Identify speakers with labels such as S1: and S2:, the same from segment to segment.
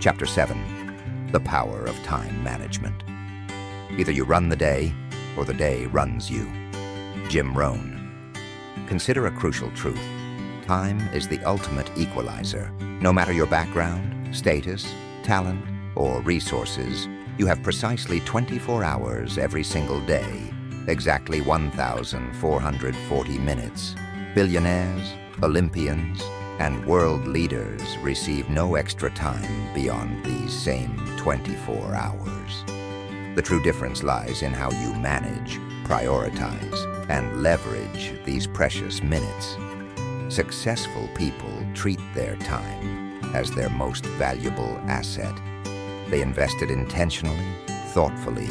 S1: Chapter 7. The Power of Time Management. Either you run the day, or the day runs you. Jim Rohn. Consider a crucial truth. Time is the ultimate equalizer. No matter your background, status, talent, or resources, you have precisely 24 hours every single day, exactly 1,440 minutes. Billionaires, Olympians, and world leaders receive no extra time beyond these same 24 hours. The true difference lies in how you manage, prioritize, and leverage these precious minutes. Successful people treat their time as their most valuable asset. They invest it intentionally, thoughtfully,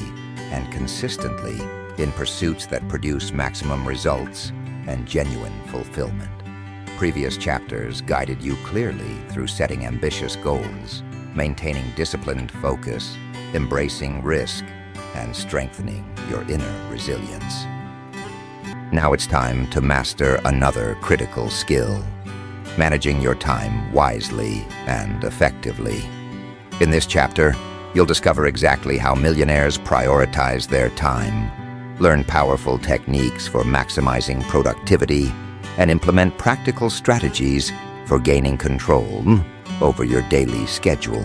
S1: and consistently in pursuits that produce maximum results and genuine fulfillment. Previous chapters guided you clearly through setting ambitious goals, maintaining disciplined focus, embracing risk, and strengthening your inner resilience. Now it's time to master another critical skill: managing your time wisely and effectively. In this chapter, you'll discover exactly how millionaires prioritize their time, learn powerful techniques for maximizing productivity, and implement practical strategies for gaining control over your daily schedule.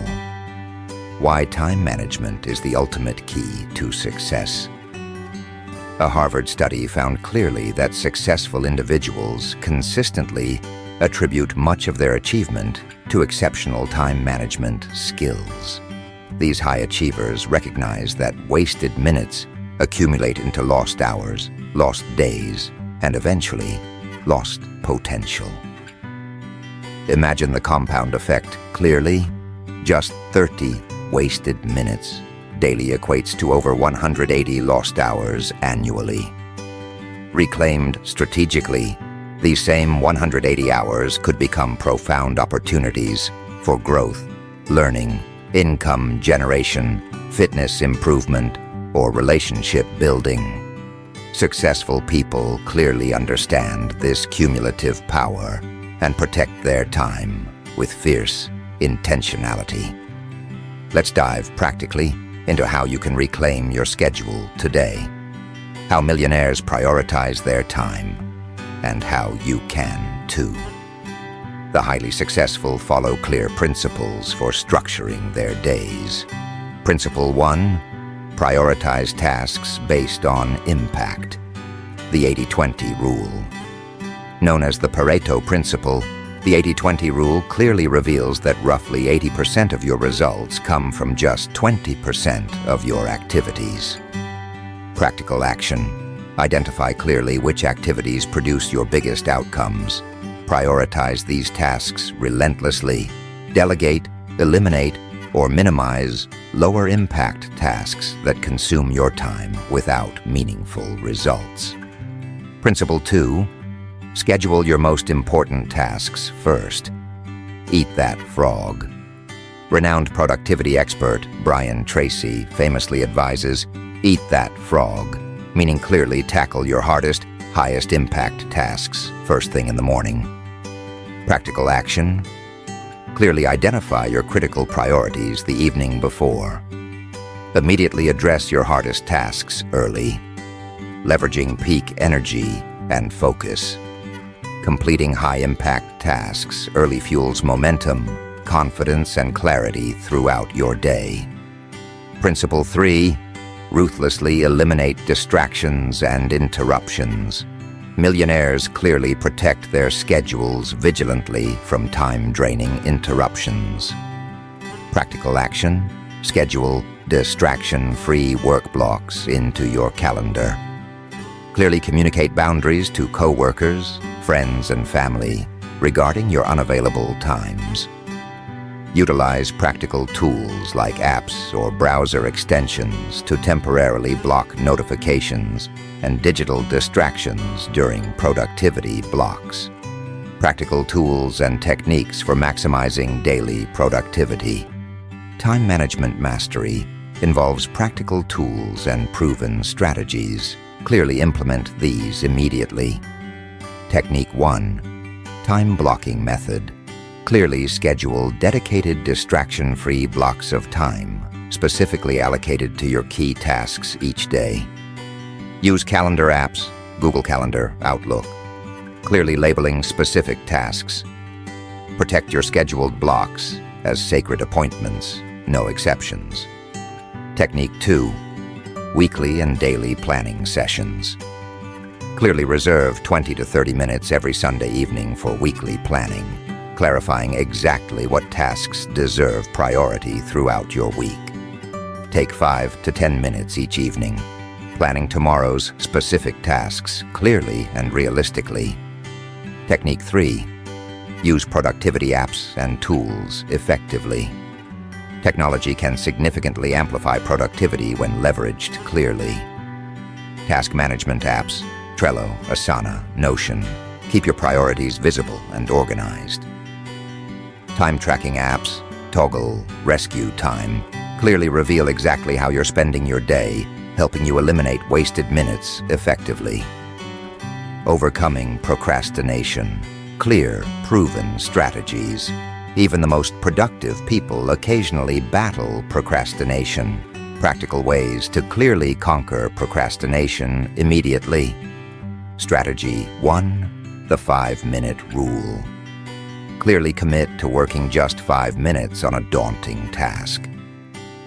S1: Why time management is the ultimate key to success. A Harvard study found clearly that successful individuals consistently attribute much of their achievement to exceptional time management skills. These high achievers recognize that wasted minutes accumulate into lost hours, lost days, and eventually lost potential. Imagine the compound effect clearly. Just 30 wasted minutes daily equates to over 180 lost hours annually. Reclaimed strategically, these same 180 hours could become profound opportunities for growth, learning, income generation, fitness improvement, or relationship building. Successful people clearly understand this cumulative power and protect their time with fierce intentionality. Let's dive practically into how you can reclaim your schedule today, how millionaires prioritize their time, and how you can too. The highly successful follow clear principles for structuring their days. Principle 1. Prioritize tasks based on impact. The 80-20 rule. Known as the Pareto principle, the 80-20 rule clearly reveals that roughly 80% of your results come from just 20% of your activities. Practical action. Identify clearly which activities produce your biggest outcomes. Prioritize these tasks relentlessly. Delegate, eliminate, or minimize lower-impact tasks that consume your time without meaningful results. Principle 2. Schedule your most important tasks first. Eat that frog. Renowned productivity expert Brian Tracy famously advises, eat that frog, meaning clearly tackle your hardest, highest-impact tasks first thing in the morning. Practical action. Clearly identify your critical priorities the evening before. Immediately address your hardest tasks early, leveraging peak energy and focus. Completing high-impact tasks early fuels momentum, confidence, and clarity throughout your day. Principle 3. Ruthlessly eliminate distractions and interruptions. Millionaires clearly protect their schedules vigilantly from time-draining interruptions. Practical action. Schedule distraction-free work blocks into your calendar. Clearly communicate boundaries to coworkers, friends, and family regarding your unavailable times. Utilize practical tools like apps or browser extensions to temporarily block notifications and digital distractions during productivity blocks. Practical tools and techniques for maximizing daily productivity. Time management mastery involves practical tools and proven strategies. Clearly implement these immediately. Technique 1. Time blocking method. Clearly schedule dedicated distraction-free blocks of time specifically allocated to your key tasks each day. Use calendar apps, Google Calendar, Outlook, clearly labeling specific tasks. Protect your scheduled blocks as sacred appointments, no exceptions. Technique 2. Weekly and daily planning sessions. Clearly reserve 20 to 30 minutes every Sunday evening for weekly planning, clarifying exactly what tasks deserve priority throughout your week. Take 5 to 10 minutes each evening, planning tomorrow's specific tasks clearly and realistically. Technique 3. Use productivity apps and tools effectively. Technology can significantly amplify productivity when leveraged clearly. Task management apps, Trello, Asana, Notion, keep your priorities visible and organized. Time tracking apps, Toggle, Rescue Time, clearly reveal exactly how you're spending your day, helping you eliminate wasted minutes effectively. Overcoming procrastination, clear, proven strategies. Even the most productive people occasionally battle procrastination. Practical ways to clearly conquer procrastination immediately. Strategy 1. The 5-minute rule. Clearly commit to working just 5 minutes on a daunting task.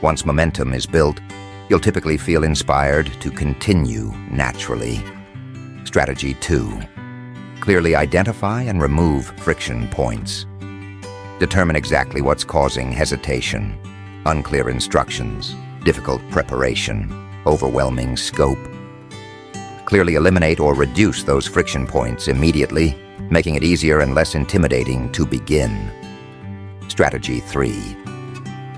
S1: Once momentum is built, you'll typically feel inspired to continue naturally. Strategy 2. Clearly identify and remove friction points. Determine exactly what's causing hesitation, unclear instructions, difficult preparation, overwhelming scope. Clearly eliminate or reduce those friction points immediately, making it easier and less intimidating to begin. Strategy 3.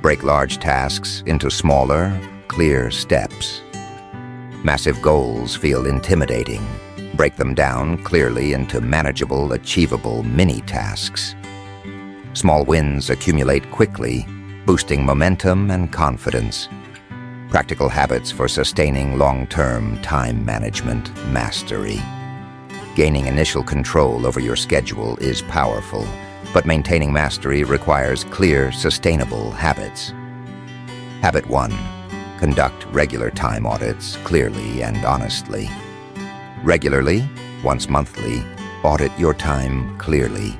S1: Break large tasks into smaller, clear steps. Massive goals feel intimidating. Break them down clearly into manageable, achievable mini-tasks. Small wins accumulate quickly, boosting momentum and confidence. Practical habits for sustaining long-term time management mastery. Gaining initial control over your schedule is powerful, but maintaining mastery requires clear, sustainable habits. Habit 1. Conduct regular time audits clearly and honestly. Regularly, once monthly, audit your time clearly,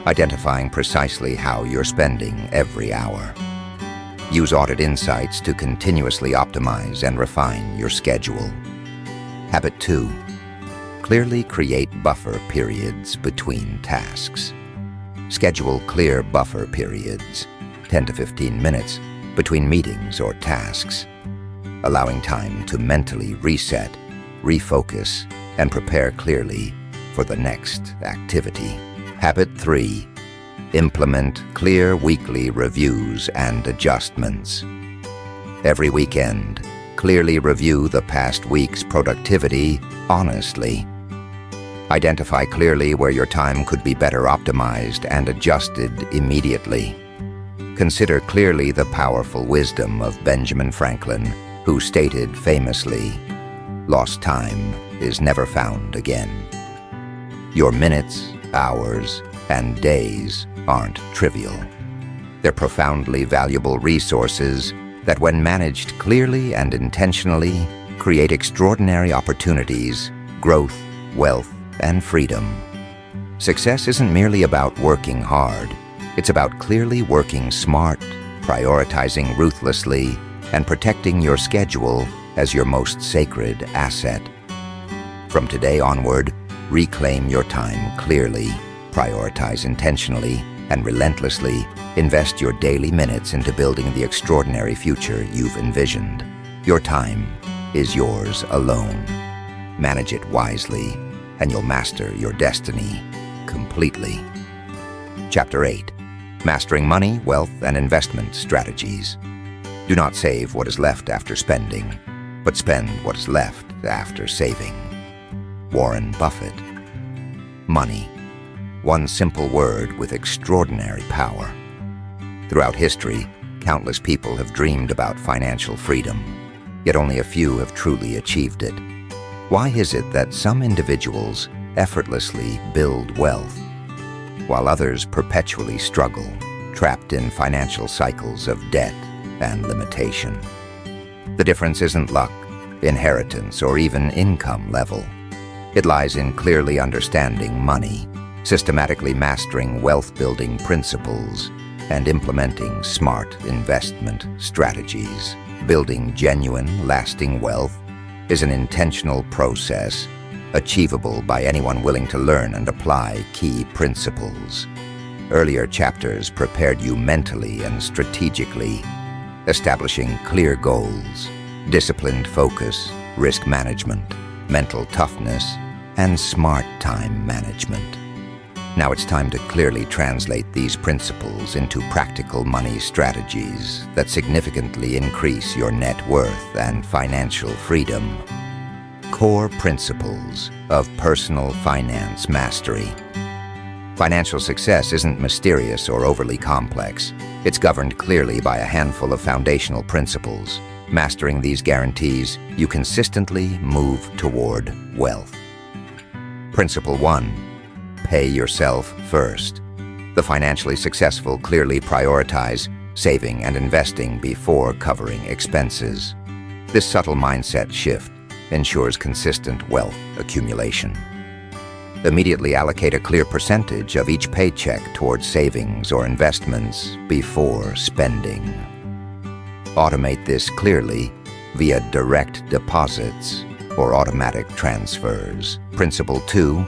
S1: identifying precisely how you're spending every hour. Use audit insights to continuously optimize and refine your schedule. Habit 2. Clearly create buffer periods between tasks. Schedule clear buffer periods, 10 to 15 minutes, between meetings or tasks, allowing time to mentally reset, refocus, and prepare clearly for the next activity. Habit 3. Implement clear weekly reviews and adjustments. Every weekend, clearly review the past week's productivity honestly. Identify clearly where your time could be better optimized and adjusted immediately. Consider clearly the powerful wisdom of Benjamin Franklin, who stated famously, "Lost time is never found again." Your minutes, hours, and days aren't trivial. They're profoundly valuable resources that, when managed clearly and intentionally, create extraordinary opportunities, growth, wealth, and freedom. Success isn't merely about working hard. It's about clearly working smart, prioritizing ruthlessly, and protecting your schedule as your most sacred asset. From today onward, reclaim your time clearly, prioritize intentionally, and relentlessly invest your daily minutes into building the extraordinary future you've envisioned. Your time is yours alone. Manage it wisely, and you'll master your destiny completely. Chapter 8. Mastering Money, Wealth, and Investment Strategies. Do not save what is left after spending, but spend what is left after saving. Warren Buffett. Money. One simple word with extraordinary power. Throughout history, countless people have dreamed about financial freedom, yet only a few have truly achieved it. Why is it that some individuals effortlessly build wealth, while others perpetually struggle, trapped in financial cycles of debt and limitation. The difference isn't luck, inheritance, or even income level. It lies in clearly understanding money, systematically mastering wealth-building principles, and implementing smart investment strategies. Building genuine, lasting wealth is an intentional process, achievable by anyone willing to learn and apply key principles. Earlier chapters prepared you mentally and strategically, establishing clear goals, disciplined focus, risk management, mental toughness, and smart time management. Now it's time to clearly translate these principles into practical money strategies that significantly increase your net worth and financial freedom. Core principles of personal finance mastery. Financial success isn't mysterious or overly complex. It's governed clearly by a handful of foundational principles. Mastering these guarantees, you consistently move toward wealth. Principle 1. Pay yourself first. The financially successful clearly prioritize saving and investing before covering expenses. This subtle mindset shift ensures consistent wealth accumulation. Immediately allocate a clear percentage of each paycheck towards savings or investments before spending. Automate this clearly via direct deposits or automatic transfers. Principle 2.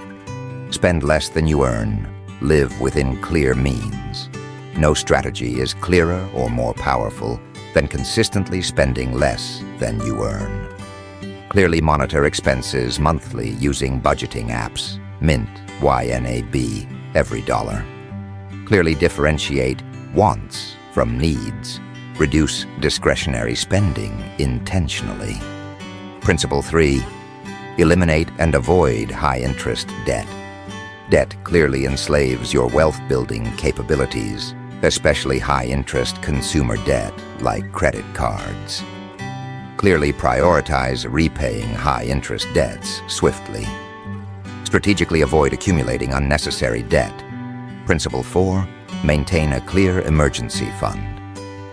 S1: Spend less than you earn. Live within clear means. No strategy is clearer or more powerful than consistently spending less than you earn. Clearly monitor expenses monthly using budgeting apps. Mint, YNAB, every dollar. Clearly differentiate wants from needs. Reduce discretionary spending intentionally. Principle 3. Eliminate and avoid high-interest debt. Debt clearly enslaves your wealth-building capabilities, especially high-interest consumer debt like credit cards. Clearly prioritize repaying high-interest debts swiftly. Strategically avoid accumulating unnecessary debt. Principle 4. Maintain a clear emergency fund.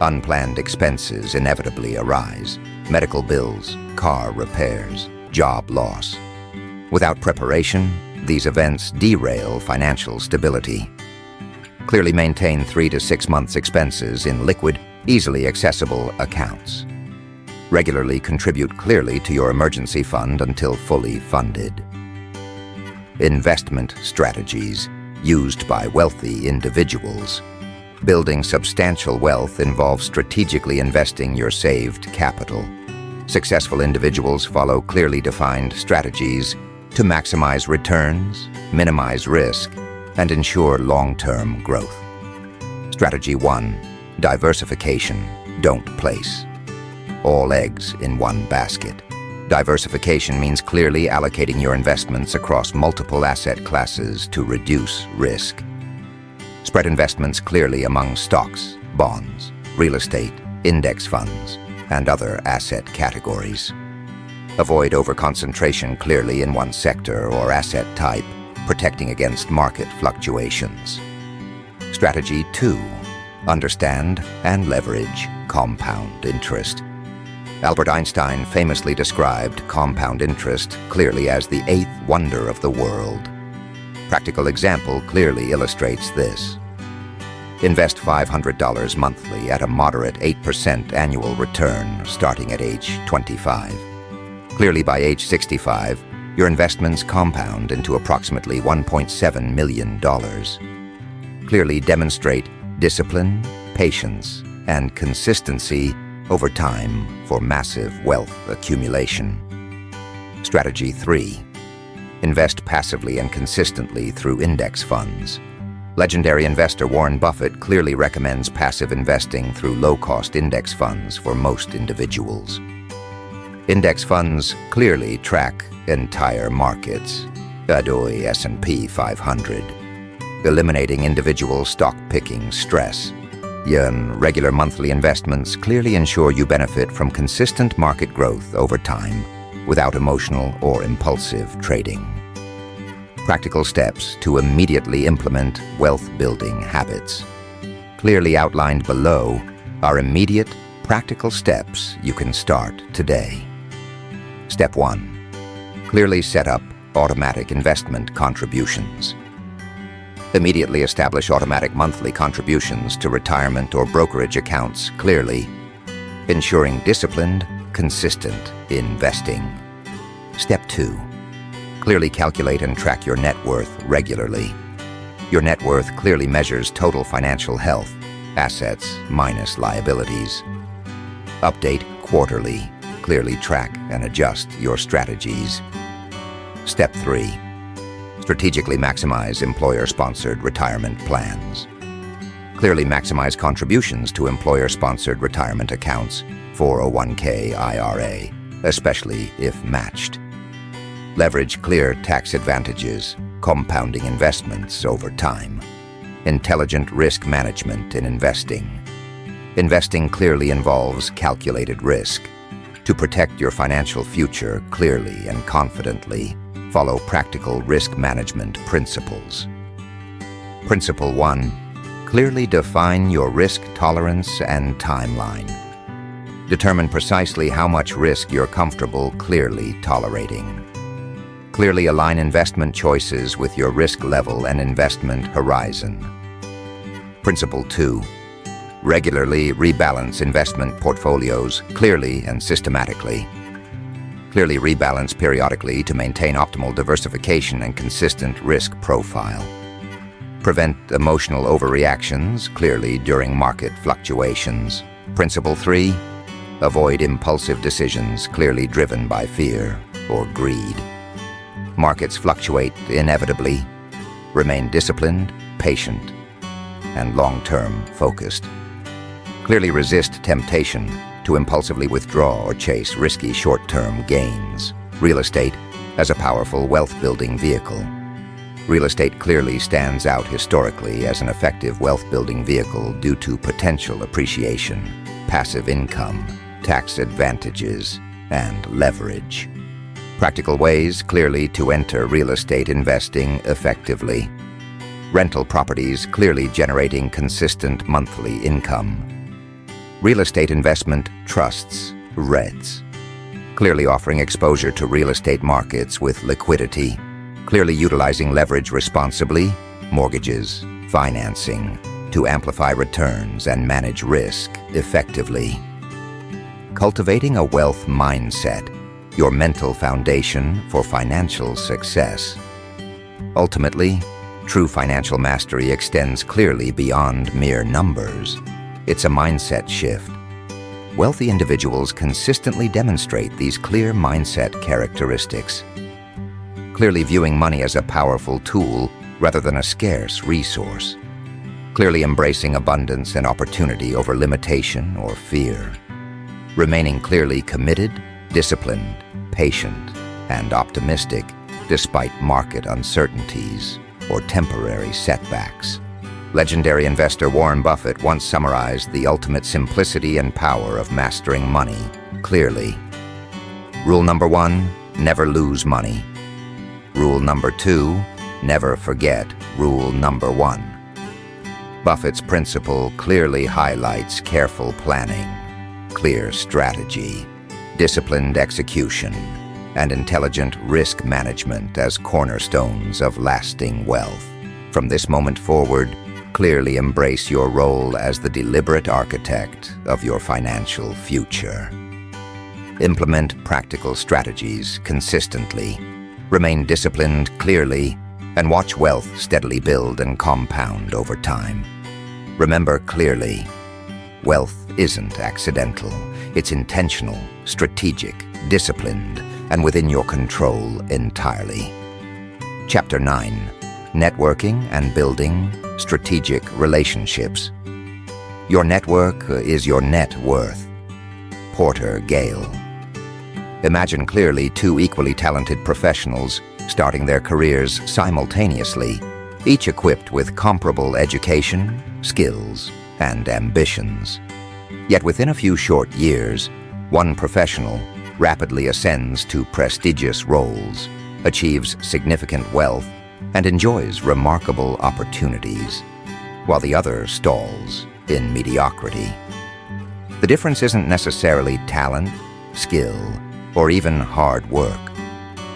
S1: Unplanned expenses inevitably arise. Medical bills, car repairs, job loss. Without preparation, these events derail financial stability. Clearly maintain 3 to 6 months' expenses in liquid, easily accessible accounts. Regularly contribute clearly to your emergency fund until fully funded. Investment strategies used by wealthy individuals. Building substantial wealth involves strategically investing your saved capital. Successful individuals follow clearly defined strategies to maximize returns, minimize risk, and ensure long-term growth. Strategy 1. Diversification. Don't place all eggs in one basket. Diversification means clearly allocating your investments across multiple asset classes to reduce risk. Spread investments clearly among stocks, bonds, real estate, index funds, and other asset categories. Avoid overconcentration clearly in one sector or asset type, protecting against market fluctuations. Strategy 2. Understand and leverage compound interest. Albert Einstein famously described compound interest clearly as the 8th wonder of the world. Practical example clearly illustrates this. Invest $500 monthly at a moderate 8% annual return starting at age 25. Clearly by age 65, your investments compound into approximately $1.7 million. Clearly demonstrate discipline, patience, and consistency over time for massive wealth accumulation. Strategy 3. Invest passively and consistently through index funds. Legendary investor Warren Buffett clearly recommends passive investing through low-cost index funds for most individuals. Index funds clearly track entire markets, adoy S&P 500, eliminating individual stock-picking stress. Regular monthly investments clearly ensure you benefit from consistent market growth over time without emotional or impulsive trading. Practical steps to immediately implement wealth-building habits. Clearly outlined below are immediate, practical steps you can start today. Step 1. Clearly set up automatic investment contributions. Immediately establish automatic monthly contributions to retirement or brokerage accounts clearly, ensuring disciplined, consistent investing. Step 2. Clearly calculate and track your net worth regularly. Your net worth clearly measures total financial health, assets minus liabilities. Update quarterly. Clearly track and adjust your strategies. Step 3. Strategically maximize employer-sponsored retirement plans. Clearly maximize contributions to employer-sponsored retirement accounts, 401k IRA, especially if matched. Leverage clear tax advantages, compounding investments over time. Intelligent risk management in investing. Investing clearly involves calculated risk. To protect your financial future clearly and confidently, follow practical risk management principles. Principle 1. Clearly define your risk tolerance and timeline. Determine precisely how much risk you're comfortable clearly tolerating. Clearly align investment choices with your risk level and investment horizon. Principle 2. Regularly rebalance investment portfolios clearly and systematically. Clearly rebalance periodically to maintain optimal diversification and consistent risk profile. Prevent emotional overreactions clearly during market fluctuations. Principle 3. Avoid impulsive decisions clearly driven by fear or greed. Markets fluctuate inevitably. Remain disciplined, patient, and long-term focused. Clearly resist temptation to impulsively withdraw or chase risky short-term gains. Real estate as a powerful wealth-building vehicle. Real estate clearly stands out historically as an effective wealth-building vehicle due to potential appreciation, passive income, tax advantages, and leverage. Practical ways clearly to enter real estate investing effectively. Rental properties clearly generating consistent monthly income. Real estate investment trusts, REITs, clearly offering exposure to real estate markets with liquidity, clearly utilizing leverage responsibly, mortgages, financing, to amplify returns and manage risk effectively. Cultivating a wealth mindset, your mental foundation for financial success. Ultimately, true financial mastery extends clearly beyond mere numbers. It's a mindset shift. Wealthy individuals consistently demonstrate these clear mindset characteristics. Clearly viewing money as a powerful tool rather than a scarce resource. Clearly embracing abundance and opportunity over limitation or fear. Remaining clearly committed, disciplined, patient, and optimistic despite market uncertainties or temporary setbacks. Legendary investor Warren Buffett once summarized the ultimate simplicity and power of mastering money clearly. Rule number 1, never lose money. Rule number 2, never forget rule number 1. Buffett's principle clearly highlights careful planning, clear strategy, disciplined execution, and intelligent risk management as cornerstones of lasting wealth. From this moment forward, clearly embrace your role as the deliberate architect of your financial future. Implement practical strategies consistently. Remain disciplined clearly, and watch wealth steadily build and compound over time. Remember clearly, wealth isn't accidental. It's intentional, strategic, disciplined, and within your control entirely. Chapter 9. Networking and building strategic relationships. Your network is your net worth. Porter Gale. Imagine clearly two equally talented professionals starting their careers simultaneously, each equipped with comparable education, skills, and ambitions. Yet within a few short years, one professional rapidly ascends to prestigious roles, achieves significant wealth, and enjoys remarkable opportunities, while the other stalls in mediocrity. The difference isn't necessarily talent, skill, or even hard work.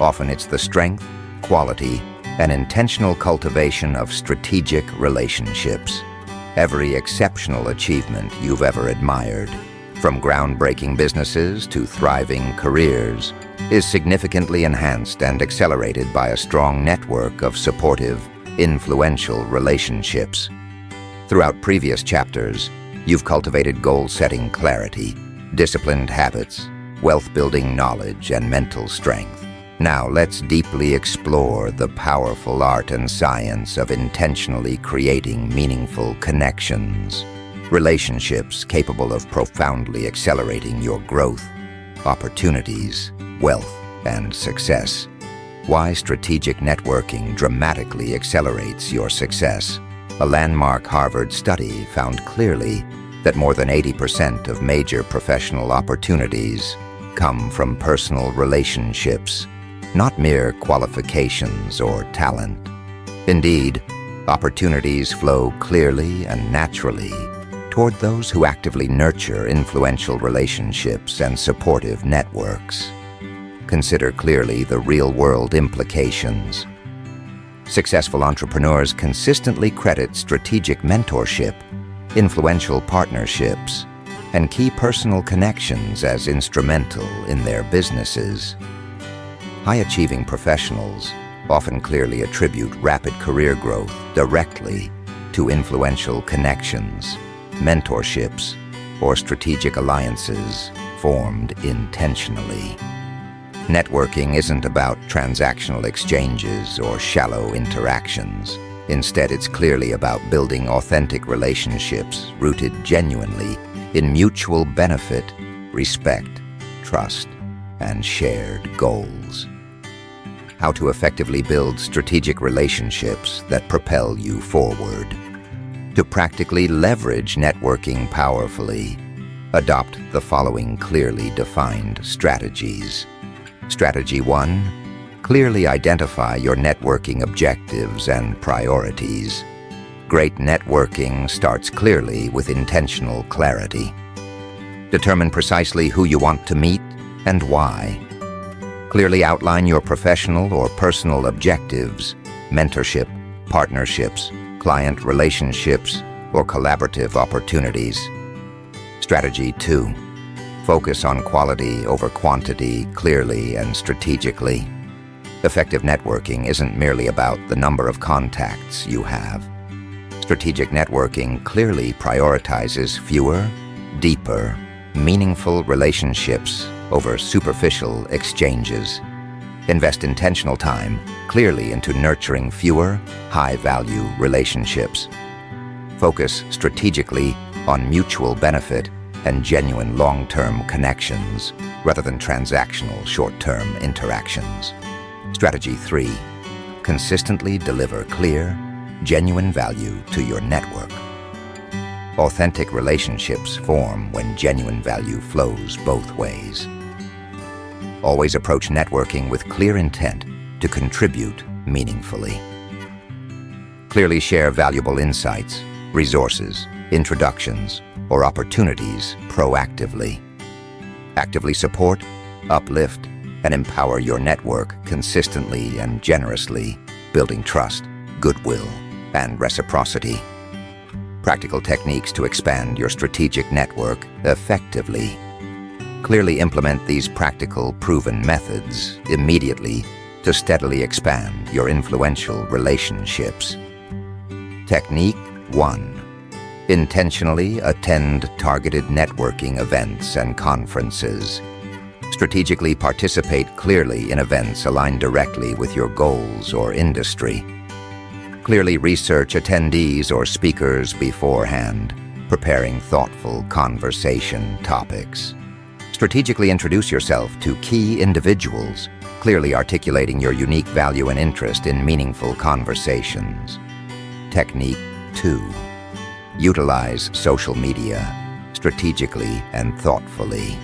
S1: Often it's the strength, quality, and intentional cultivation of strategic relationships. Every exceptional achievement you've ever admired, from groundbreaking businesses to thriving careers, is significantly enhanced and accelerated by a strong network of supportive, influential relationships. Throughout previous chapters, you've cultivated goal-setting clarity, disciplined habits, wealth-building knowledge, and mental strength. Now let's deeply explore the powerful art and science of intentionally creating meaningful connections, relationships capable of profoundly accelerating your growth, opportunities, wealth, and success. Why strategic networking dramatically accelerates your success. A landmark Harvard study found clearly that more than 80% of major professional opportunities come from personal relationships, not mere qualifications or talent. Indeed, opportunities flow clearly and naturally toward those who actively nurture influential relationships and supportive networks. Consider clearly the real-world implications. Successful entrepreneurs consistently credit strategic mentorship, influential partnerships, and key personal connections as instrumental in their businesses. High-achieving professionals often clearly attribute rapid career growth directly to influential connections, mentorships, or strategic alliances formed intentionally. Networking isn't about transactional exchanges or shallow interactions. Instead, it's clearly about building authentic relationships rooted genuinely in mutual benefit, respect, trust, and shared goals. How to effectively build strategic relationships that propel you forward. To practically leverage networking powerfully, adopt the following clearly defined strategies. Strategy 1. Clearly identify your networking objectives and priorities. Great networking starts clearly with intentional clarity. Determine precisely who you want to meet and why. Clearly outline your professional or personal objectives, mentorship, partnerships, client relationships, or collaborative opportunities. Strategy 2. Focus on quality over quantity clearly and strategically. Effective networking isn't merely about the number of contacts you have. Strategic networking clearly prioritizes fewer, deeper, meaningful relationships over superficial exchanges. Invest intentional time clearly into nurturing fewer, high-value relationships. Focus strategically on mutual benefit and genuine long-term connections rather than transactional short-term interactions. Strategy 3. Consistently deliver clear, genuine value to your network. Authentic relationships form when genuine value flows both ways. Always approach networking with clear intent to contribute meaningfully. Clearly share valuable insights, resources, introductions, or opportunities proactively. Actively support, uplift, and empower your network consistently and generously, building trust, goodwill, and reciprocity. Practical techniques to expand your strategic network effectively. Clearly implement these practical, proven methods immediately to steadily expand your influential relationships. Technique 1. Intentionally attend targeted networking events and conferences. Strategically participate clearly in events aligned directly with your goals or industry. Clearly research attendees or speakers beforehand, preparing thoughtful conversation topics. Strategically introduce yourself to key individuals, clearly articulating your unique value and interest in meaningful conversations. Technique 2. Utilize social media strategically and thoughtfully.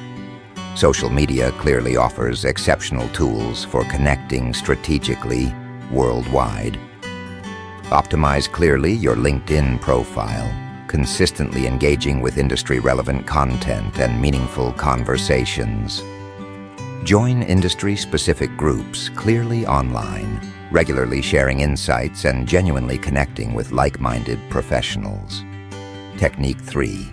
S1: Social media clearly offers exceptional tools for connecting strategically, worldwide, Optimize clearly your LinkedIn profile, consistently engaging with industry-relevant content and meaningful conversations. Join industry-specific groups clearly online, regularly sharing insights and genuinely connecting with like-minded professionals. Technique 3.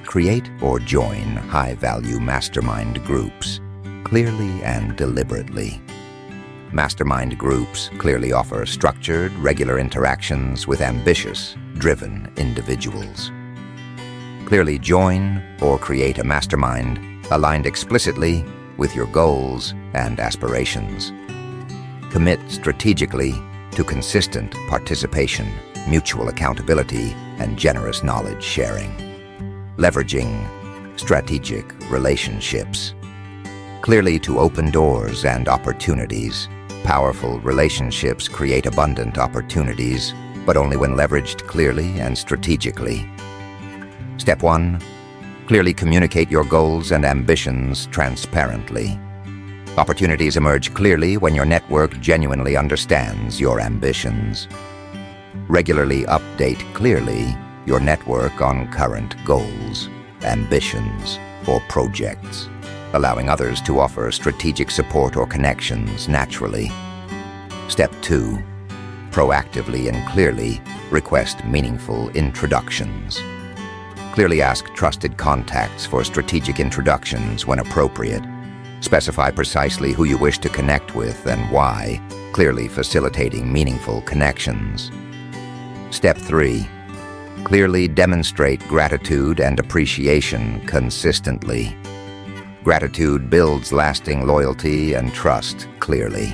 S1: Create or join high-value mastermind groups, clearly and deliberately. Mastermind groups clearly offer structured, regular interactions with ambitious, driven individuals. Clearly join or create a mastermind aligned explicitly with your goals and aspirations. Commit strategically to consistent participation, mutual accountability, and generous knowledge sharing. Leveraging strategic relationships. Clearly to open doors and opportunities. Powerful relationships create abundant opportunities, but only when leveraged clearly and strategically. Step 1. Clearly communicate your goals and ambitions transparently. Opportunities emerge clearly when your network genuinely understands your ambitions. Regularly update clearly your network on current goals, ambitions, or projects, allowing others to offer strategic support or connections naturally. Step 2. Proactively and clearly request meaningful introductions. Clearly ask trusted contacts for strategic introductions when appropriate. Specify precisely who you wish to connect with and why, clearly facilitating meaningful connections. Step 3. Clearly demonstrate gratitude and appreciation consistently. Gratitude builds lasting loyalty and trust clearly.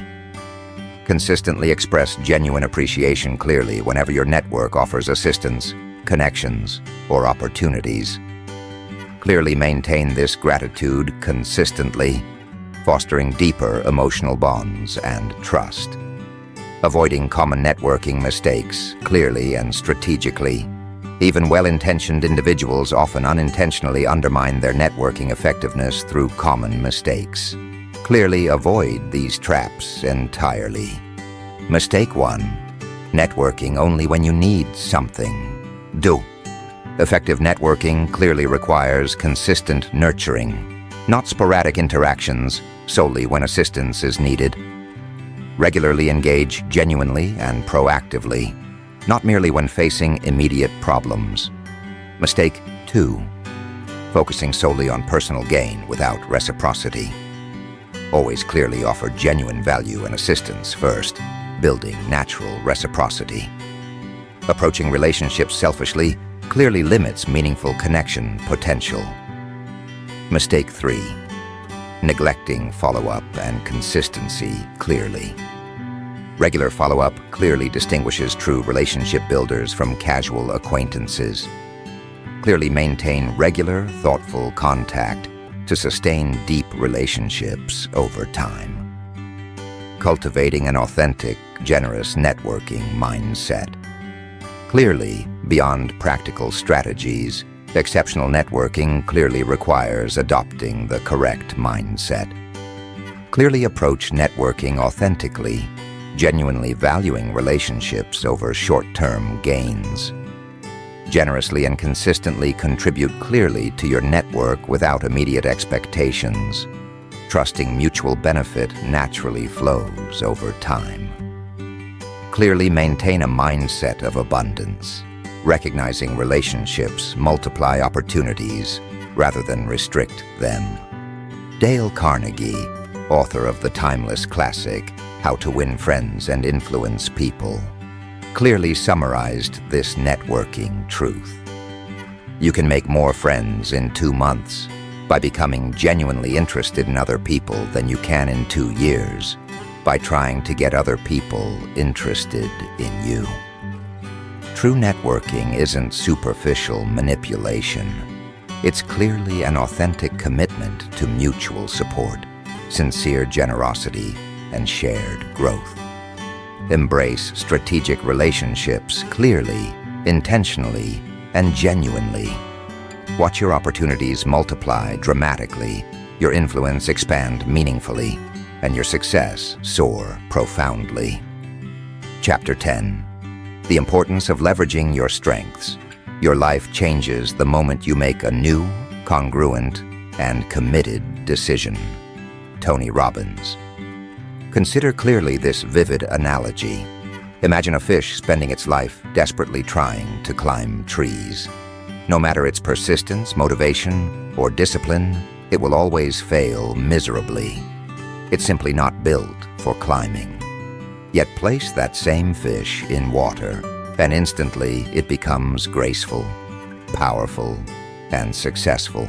S1: Consistently express genuine appreciation clearly whenever your network offers assistance, connections, or opportunities. Clearly maintain this gratitude consistently, fostering deeper emotional bonds and trust. Avoiding common networking mistakes clearly and strategically. Even well-intentioned individuals often unintentionally undermine their networking effectiveness through common mistakes. Clearly avoid these traps entirely. Mistake 1. Networking only when you need something. Do. Effective networking clearly requires consistent nurturing, not sporadic interactions solely when assistance is needed. Regularly engage genuinely and proactively, not merely when facing immediate problems. Mistake 2. Focusing solely on personal gain without reciprocity. Always clearly offer genuine value and assistance first, building natural reciprocity. Approaching relationships selfishly clearly limits meaningful connection potential. Mistake 3. Neglecting follow-up and consistency clearly. Regular follow-up clearly distinguishes true relationship builders from casual acquaintances. Clearly maintain regular, thoughtful contact to sustain deep relationships over time. Cultivating an authentic, generous networking mindset. Clearly, beyond practical strategies, exceptional networking clearly requires adopting the correct mindset. Clearly approach networking authentically, genuinely valuing relationships over short-term gains. Generously and consistently contribute clearly to your network without immediate expectations. Trusting mutual benefit naturally flows over time. Clearly maintain a mindset of abundance, recognizing relationships multiply opportunities rather than restrict them. Dale Carnegie, author of the timeless classic, How to Win Friends and Influence People, clearly summarized this networking truth. You can make more friends in 2 months by becoming genuinely interested in other people than you can in 2 years by trying to get other people interested in you. True networking isn't superficial manipulation. It's clearly an authentic commitment to mutual support, sincere generosity, and shared growth. Embrace strategic relationships clearly, intentionally, and genuinely. Watch your opportunities multiply dramatically, your influence expand meaningfully, and your success soar profoundly. Chapter 10. The importance of leveraging your strengths. Your life changes the moment you make a new, congruent, and committed decision. Tony Robbins. Consider clearly this vivid analogy. Imagine a fish spending its life desperately trying to climb trees. No matter its persistence, motivation, or discipline, it will always fail miserably. It's simply not built for climbing. Yet place that same fish in water, and instantly it becomes graceful, powerful, and successful.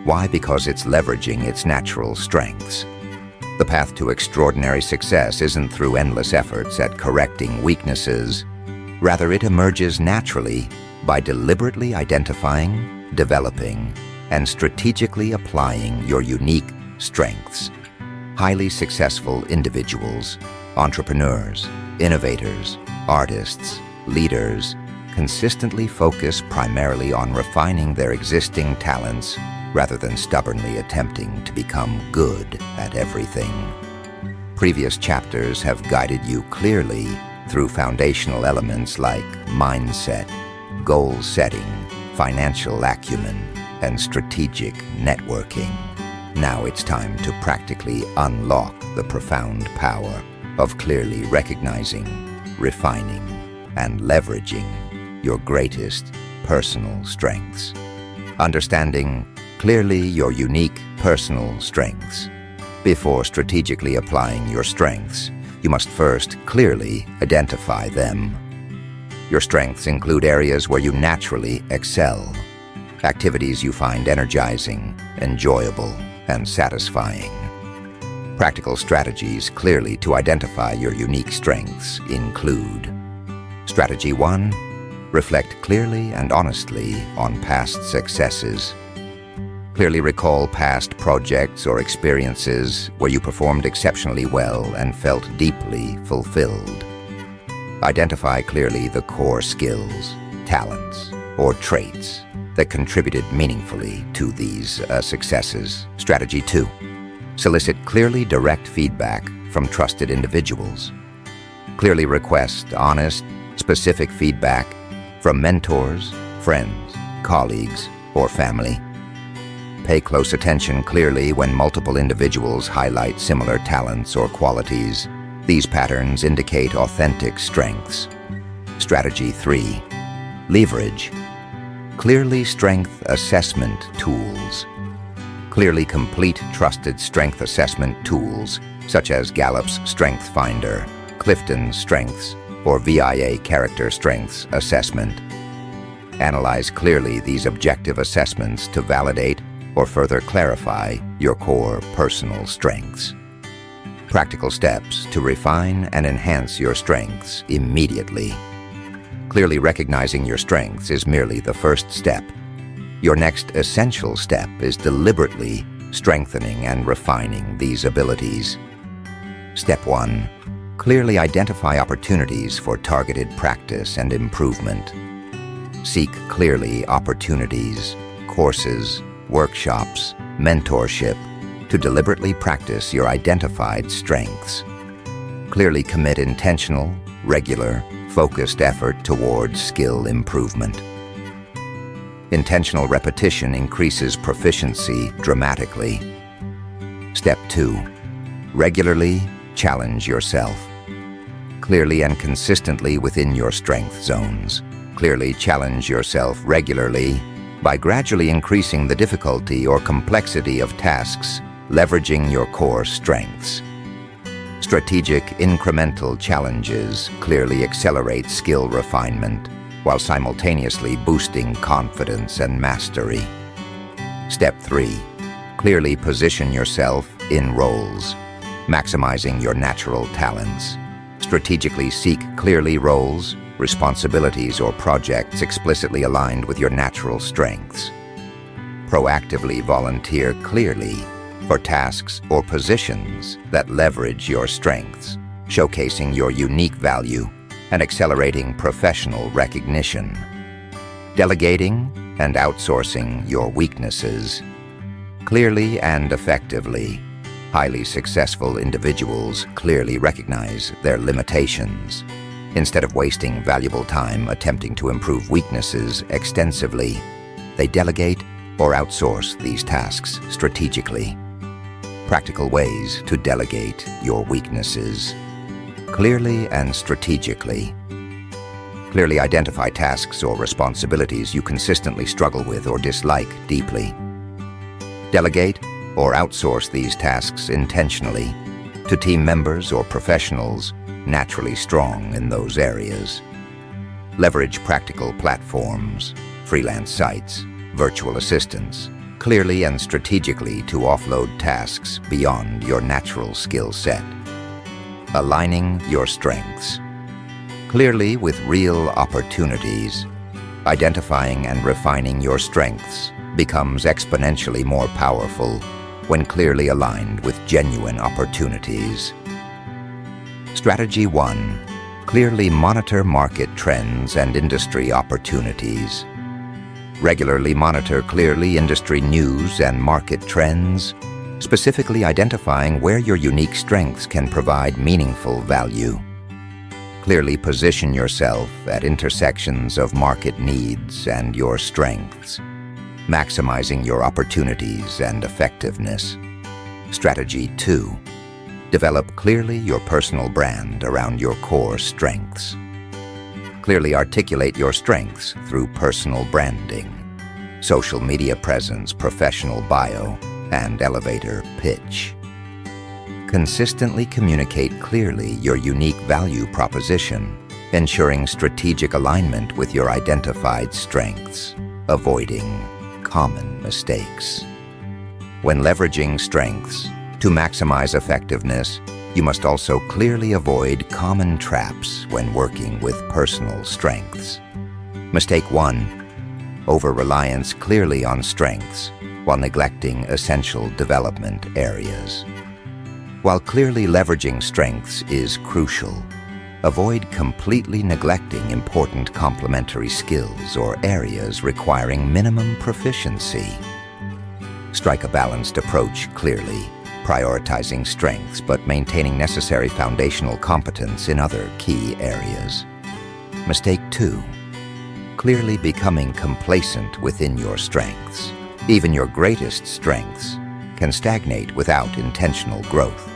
S1: Why? Because it's leveraging its natural strengths. The path to extraordinary success isn't through endless efforts at correcting weaknesses. Rather, it emerges naturally by deliberately identifying, developing, and strategically applying your unique strengths. Highly successful individuals, entrepreneurs, innovators, artists, leaders, consistently focus primarily on refining their existing talents rather than stubbornly attempting to become good at everything. Previous chapters have guided you clearly through foundational elements like mindset, goal setting, financial acumen, and strategic networking. Now it's time to practically unlock the profound power of clearly recognizing, refining, and leveraging your greatest personal strengths. Understanding clearly your unique personal strengths. Before strategically applying your strengths, you must first clearly identify them. Your strengths include areas where you naturally excel, activities you find energizing, enjoyable, and satisfying. Practical strategies clearly to identify your unique strengths include: Strategy 1. Reflect clearly and honestly on past successes. Clearly recall past projects or experiences where you performed exceptionally well and felt deeply fulfilled. Identify clearly the core skills, talents, or traits that contributed meaningfully to these successes. Strategy 2. Solicit clearly direct feedback from trusted individuals. Clearly request honest, specific feedback from mentors, friends, colleagues, or family. Pay close attention clearly when multiple individuals highlight similar talents or qualities. These patterns indicate authentic strengths. Strategy 3. Leverage. Clearly strength assessment tools. Clearly complete trusted strength assessment tools, such as Gallup's Strength Finder, Clifton's Strengths, or VIA Character Strengths Assessment. Analyze clearly these objective assessments to validate or further clarify your core personal strengths. Practical steps to refine and enhance your strengths immediately. Clearly recognizing your strengths is merely the first step. Your next essential step is deliberately strengthening and refining these abilities. Step 1. Clearly identify opportunities for targeted practice and improvement. Seek clearly opportunities, courses, workshops, mentorship to deliberately practice your identified strengths. Clearly commit intentional, regular, focused effort towards skill improvement. Intentional repetition increases proficiency dramatically. Step 2. Regularly challenge yourself. Clearly and consistently within your strength zones. Clearly challenge yourself regularly by gradually increasing the difficulty or complexity of tasks, leveraging your core strengths. Strategic incremental challenges clearly accelerate skill refinement while simultaneously boosting confidence and mastery. Step 3. Clearly position yourself in roles, maximizing your natural talents. Strategically seek clearly roles, responsibilities, or projects explicitly aligned with your natural strengths. Proactively volunteer clearly for tasks or positions that leverage your strengths, showcasing your unique value and accelerating professional recognition. Delegating and outsourcing your weaknesses. Clearly and effectively, highly successful individuals clearly recognize their limitations. Instead of wasting valuable time attempting to improve weaknesses extensively, they delegate or outsource these tasks strategically. Practical ways to delegate your weaknesses. Clearly and strategically. Clearly identify tasks or responsibilities you consistently struggle with or dislike deeply. Delegate or outsource these tasks intentionally to team members or professionals naturally strong in those areas. Leverage practical platforms, freelance sites, virtual assistants, clearly and strategically to offload tasks beyond your natural skill set. Aligning your strengths. Clearly with real opportunities, identifying and refining your strengths becomes exponentially more powerful when clearly aligned with genuine opportunities. Strategy 1. Clearly monitor market trends and industry opportunities. Regularly monitor clearly industry news and market trends, specifically identifying where your unique strengths can provide meaningful value. Clearly position yourself at intersections of market needs and your strengths, maximizing your opportunities and effectiveness. Strategy 2. Develop clearly your personal brand around your core strengths. Clearly articulate your strengths through personal branding, social media presence, professional bio, and elevator pitch. Consistently communicate clearly your unique value proposition, ensuring strategic alignment with your identified strengths, avoiding common mistakes. When leveraging strengths to maximize effectiveness, you must also clearly avoid common traps when working with personal strengths. Mistake 1. Over-reliance clearly on strengths while neglecting essential development areas. While clearly leveraging strengths is crucial, avoid completely neglecting important complementary skills or areas requiring minimum proficiency. Strike a balanced approach clearly, prioritizing strengths but maintaining necessary foundational competence in other key areas. Mistake 2. Clearly becoming complacent within your strengths. Even your greatest strengths can stagnate without intentional growth.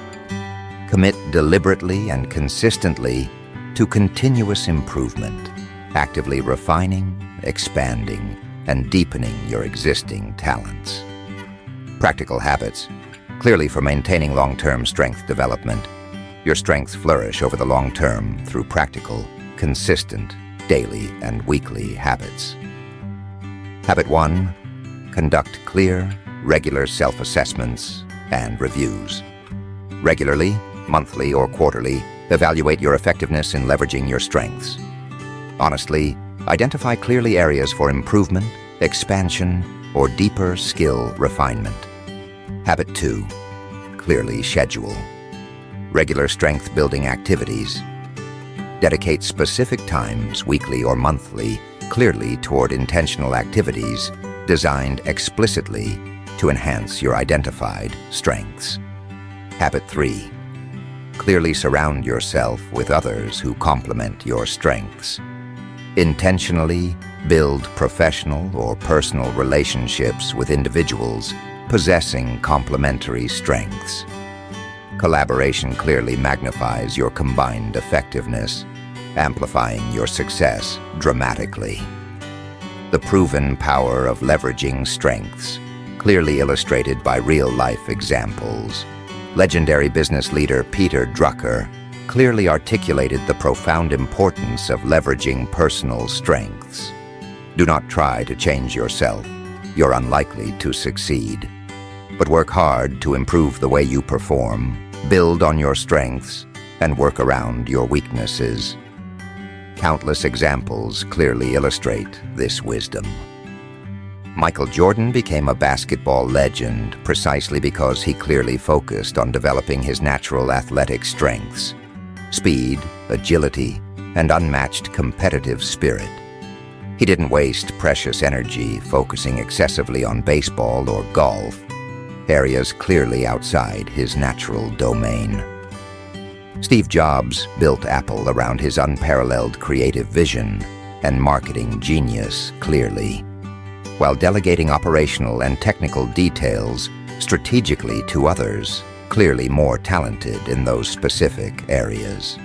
S1: Commit deliberately and consistently to continuous improvement, actively refining, expanding, and deepening your existing talents. Practical habits. Clearly for maintaining long-term strength development. Your strengths flourish over the long term through practical, consistent, daily and weekly habits. Habit 1. Conduct clear, regular self-assessments and reviews. Regularly, monthly or quarterly, evaluate your effectiveness in leveraging your strengths. Honestly, identify clearly areas for improvement, expansion, or deeper skill refinement. Habit 2. Clearly schedule. Regular strength-building activities. Dedicate specific times, weekly or monthly, clearly toward intentional activities designed explicitly to enhance your identified strengths. Habit 3. Clearly surround yourself with others who complement your strengths. Intentionally build professional or personal relationships with individuals possessing complementary strengths. Collaboration clearly magnifies your combined effectiveness, amplifying your success dramatically. The proven power of leveraging strengths, clearly illustrated by real-life examples. Legendary business leader Peter Drucker clearly articulated the profound importance of leveraging personal strengths. Do not try to change yourself. You're unlikely to succeed. But work hard to improve the way you perform, build on your strengths, and work around your weaknesses. Countless examples clearly illustrate this wisdom. Michael Jordan became a basketball legend precisely because he clearly focused on developing his natural athletic strengths, speed, agility, and unmatched competitive spirit. He didn't waste precious energy focusing excessively on baseball or golf, areas clearly outside his natural domain. Steve Jobs built Apple around his unparalleled creative vision and marketing genius clearly, while delegating operational and technical details strategically to others, clearly more talented in those specific areas.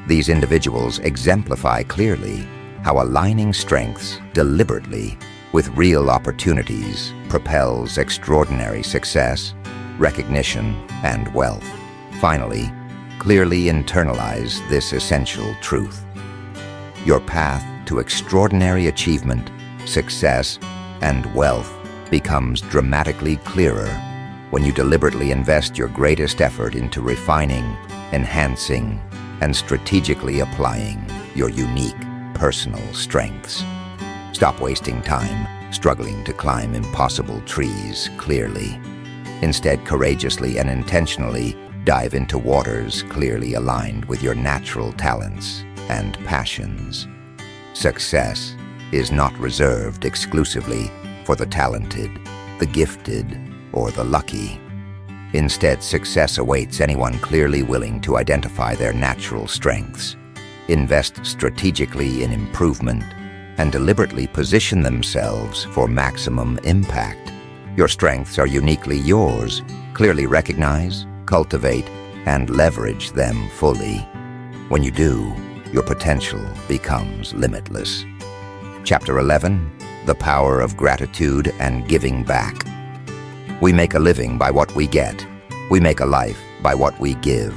S1: These individuals exemplify clearly how aligning strengths deliberately with real opportunities propels extraordinary success, recognition, and wealth. Finally, clearly internalize this essential truth. Your path to extraordinary achievement, success, and wealth becomes dramatically clearer when you deliberately invest your greatest effort into refining, enhancing, and strategically applying your unique personal strengths. Stop wasting time struggling to climb impossible trees clearly. Instead, courageously and intentionally dive into waters clearly aligned with your natural talents and passions. Success is not reserved exclusively for the talented, the gifted, or the lucky. Instead, success awaits anyone clearly willing to identify their natural strengths, invest strategically in improvement, and deliberately position themselves for maximum impact. Your strengths are uniquely yours. Clearly recognize, cultivate, and leverage them fully. When you do, your potential becomes limitless. Chapter 11, The Power of Gratitude and Giving Back. We make a living by what we get. We make a life by what we give.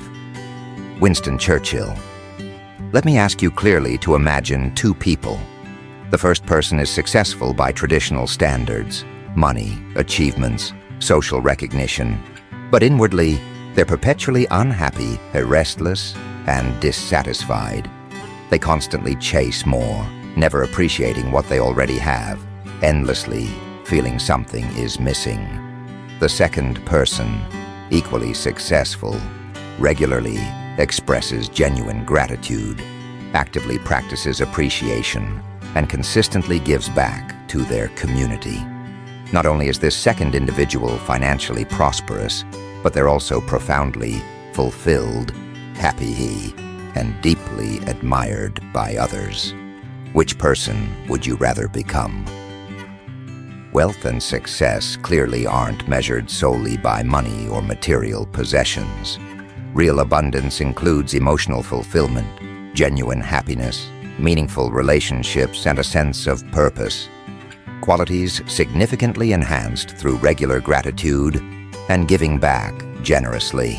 S1: Winston Churchill. Let me ask you clearly to imagine two people. The first person is successful by traditional standards, money, achievements, social recognition, but inwardly, they're perpetually unhappy, restless, and dissatisfied. They constantly chase more, never appreciating what they already have, endlessly feeling something is missing. The second person, equally successful, regularly expresses genuine gratitude, actively practices appreciation, and consistently gives back to their community. Not only is this second individual financially prosperous, but they're also profoundly fulfilled, happy, and deeply admired by others. Which person would you rather become? Wealth and success clearly aren't measured solely by money or material possessions. Real abundance includes emotional fulfillment, genuine happiness, meaningful relationships, and a sense of purpose. Qualities significantly enhanced through regular gratitude and giving back generously.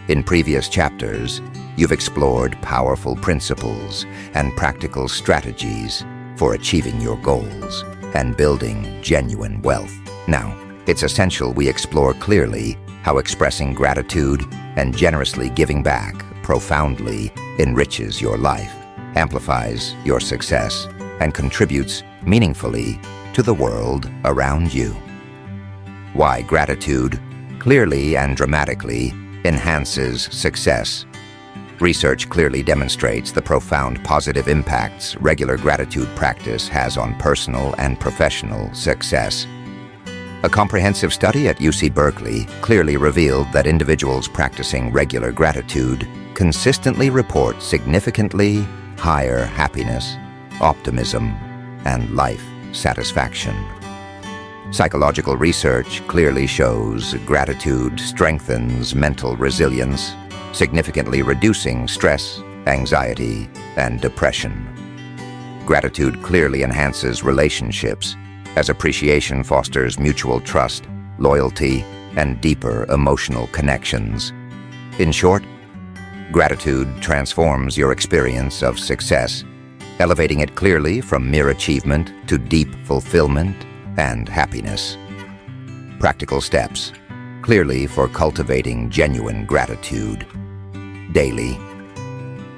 S1: In previous chapters, you've explored powerful principles and practical strategies for achieving your goals and building genuine wealth. Now, it's essential we explore clearly how expressing gratitude and generously giving back profoundly enriches your life, amplifies your success, and contributes meaningfully to the world around you. Why gratitude clearly and dramatically enhances success. Research clearly demonstrates the profound positive impacts regular gratitude practice has on personal and professional success. A comprehensive study at UC Berkeley clearly revealed that individuals practicing regular gratitude consistently report significantly higher happiness, optimism, and life satisfaction. Psychological research clearly shows gratitude strengthens mental resilience, significantly reducing stress, anxiety, and depression. Gratitude clearly enhances relationships, as appreciation fosters mutual trust, loyalty, and deeper emotional connections. In short, gratitude transforms your experience of success, elevating it clearly from mere achievement to deep fulfillment and happiness. Practical steps, clearly for cultivating genuine gratitude. Daily.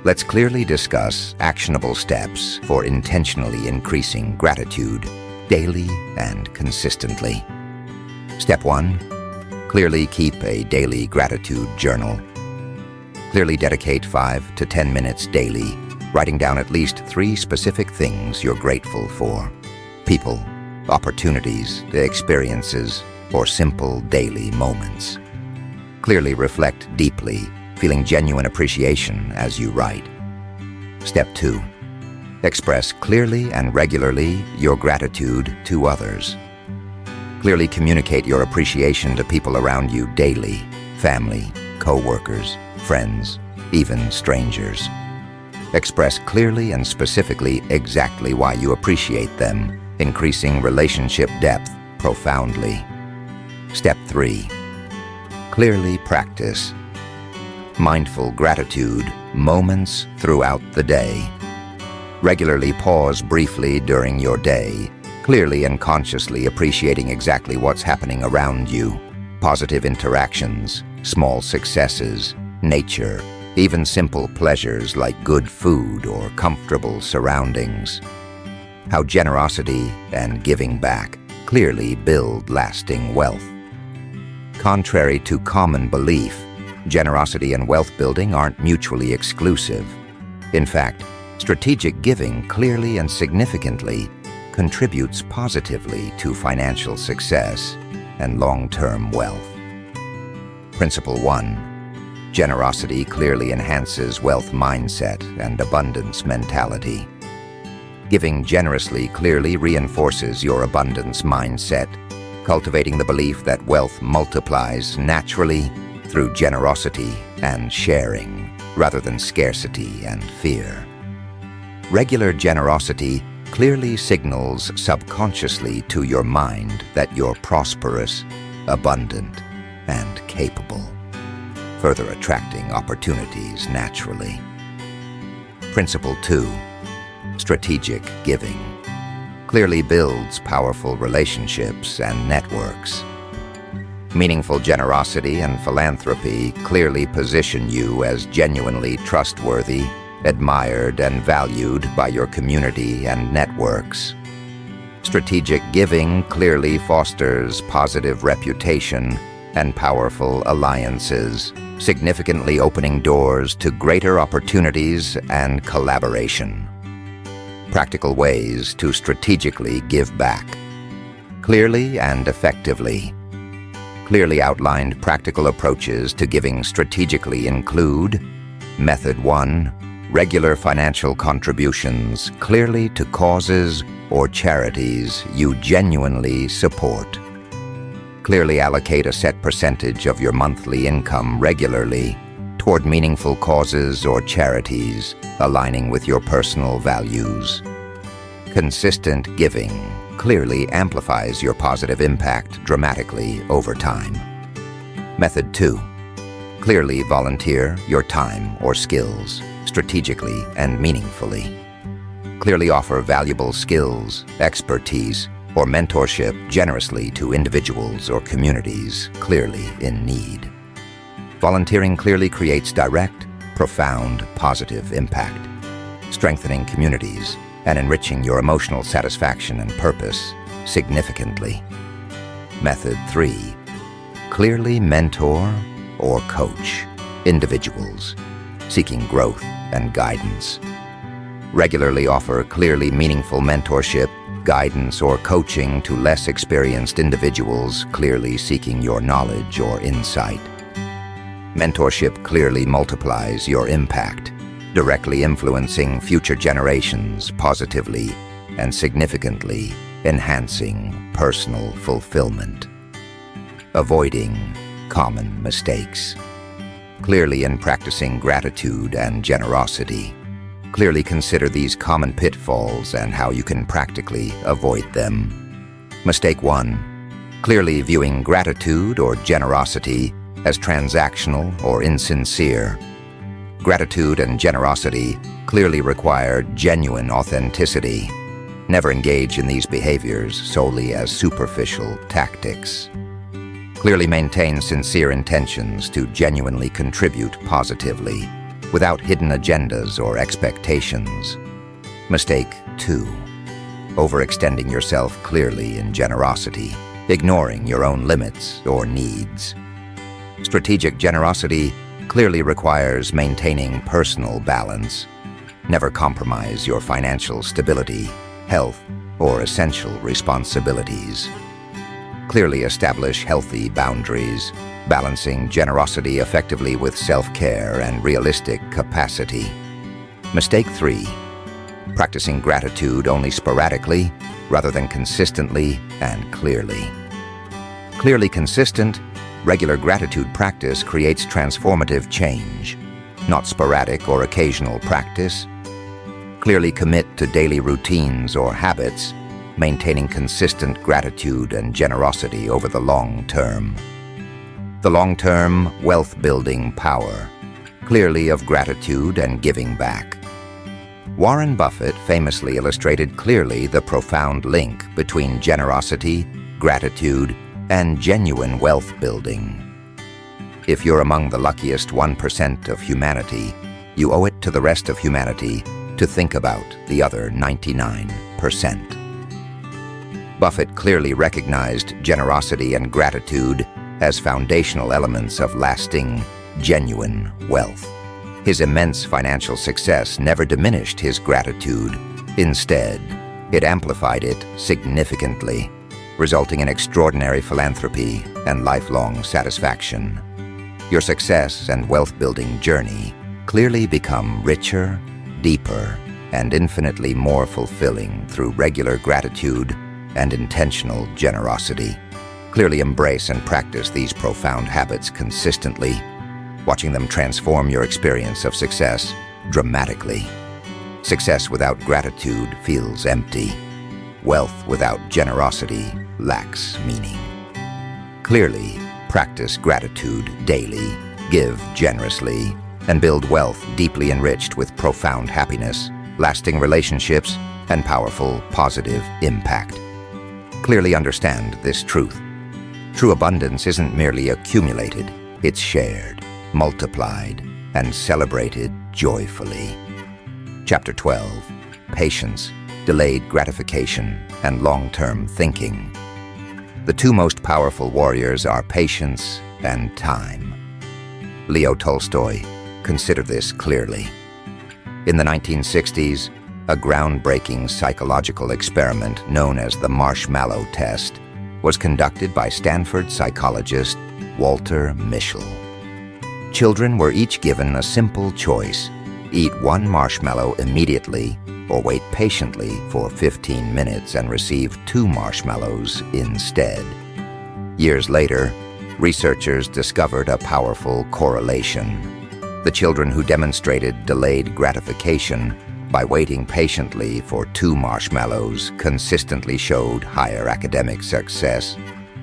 S1: Let's clearly discuss actionable steps for intentionally increasing gratitude daily and consistently. Step 1. Clearly keep a daily gratitude journal. Clearly dedicate 5 to 10 minutes daily, writing down at least 3 specific things you're grateful for. People, opportunities, experiences, or simple daily moments. Clearly reflect deeply feeling genuine appreciation as you write. Step 2. Express clearly and regularly your gratitude to others. Clearly communicate your appreciation to people around you daily: family, co-workers, friends, even strangers. Express clearly and specifically exactly why you appreciate them, increasing relationship depth profoundly. Step 3. Clearly practice mindful gratitude moments throughout the day. Regularly pause briefly during your day, clearly and consciously appreciating exactly what's happening around you: positive interactions, small successes, nature, even simple pleasures like good food or comfortable surroundings. How generosity and giving back clearly build lasting wealth. Contrary to common belief, generosity and wealth building aren't mutually exclusive. In fact, strategic giving clearly and significantly contributes positively to financial success and long-term wealth. Principle 1. Generosity clearly enhances wealth mindset and abundance mentality. Giving generously clearly reinforces your abundance mindset, cultivating the belief that wealth multiplies naturally through generosity and sharing, rather than scarcity and fear. Regular generosity clearly signals subconsciously to your mind that you're prosperous, abundant, and capable, further attracting opportunities naturally. Principle 2. Strategic giving clearly builds powerful relationships and networks. Meaningful generosity and philanthropy clearly position you as genuinely trustworthy, admired, and valued by your community and networks. Strategic giving clearly fosters positive reputation and powerful alliances, significantly opening doors to greater opportunities and collaboration. Practical ways to strategically give back. Clearly and effectively. Clearly outlined practical approaches to giving strategically include: Method 1. Regular financial contributions clearly to causes or charities you genuinely support. Clearly allocate a set percentage of your monthly income regularly toward meaningful causes or charities aligning with your personal values. Consistent giving clearly amplifies your positive impact dramatically over time. Method 2. Clearly volunteer your time or skills strategically and meaningfully. Clearly offer valuable skills, expertise, or mentorship generously to individuals or communities clearly in need. Volunteering clearly creates direct, profound, positive impact, strengthening communities and enriching your emotional satisfaction and purpose significantly. Method 3. Clearly mentor or coach individuals seeking growth and guidance. Regularly offer clearly meaningful mentorship, guidance, or coaching to less experienced individuals clearly seeking your knowledge or insight. Mentorship clearly multiplies your impact, directly influencing future generations positively and significantly enhancing personal fulfillment. Avoiding common mistakes. Clearly in practicing gratitude and generosity. Clearly consider these common pitfalls and how you can practically avoid them. Mistake 1. Clearly viewing gratitude or generosity as transactional or insincere. Gratitude and generosity clearly require genuine authenticity. Never engage in these behaviors solely as superficial tactics. Clearly maintain sincere intentions to genuinely contribute positively, without hidden agendas or expectations. Mistake 2. Overextending yourself clearly in generosity, ignoring your own limits or needs. Strategic generosity clearly requires maintaining personal balance. Never compromise your financial stability, health, or essential responsibilities. Clearly establish healthy boundaries, balancing generosity effectively with self-care and realistic capacity. Mistake 3. Practicing gratitude only sporadically rather than consistently and clearly. Clearly consistent, regular gratitude practice creates transformative change, not sporadic or occasional practice. Clearly commit to daily routines or habits, maintaining consistent gratitude and generosity over the long term. The long-term wealth-building power, clearly of gratitude and giving back. Warren Buffett famously illustrated clearly the profound link between generosity, gratitude, and genuine wealth building. If you're among the luckiest 1% of humanity, you owe it to the rest of humanity to think about the other 99%. Buffett clearly recognized generosity and gratitude as foundational elements of lasting, genuine wealth. His immense financial success never diminished his gratitude. Instead, it amplified it significantly, resulting in extraordinary philanthropy and lifelong satisfaction. Your success and wealth-building journey clearly become richer, deeper, and infinitely more fulfilling through regular gratitude and intentional generosity. Clearly embrace and practice these profound habits consistently, watching them transform your experience of success dramatically. Success without gratitude feels empty. Wealth without generosity lacks meaning. Clearly, practice gratitude daily, give generously, and build wealth deeply enriched with profound happiness, lasting relationships, and powerful, positive impact. Clearly understand this truth. True abundance isn't merely accumulated, it's shared, multiplied, and celebrated joyfully. Chapter 12. Patience, Delayed Gratification, and Long-Term Thinking. The two most powerful warriors are patience and time. Leo Tolstoy, consider this clearly. In the 1960s, a groundbreaking psychological experiment known as the marshmallow test was conducted by Stanford psychologist Walter Mischel. Children were each given a simple choice: eat one marshmallow immediately or wait patiently for 15 minutes and receive 2 marshmallows instead. Years later, researchers discovered a powerful correlation. The children who demonstrated delayed gratification by waiting patiently for 2 marshmallows consistently showed higher academic success,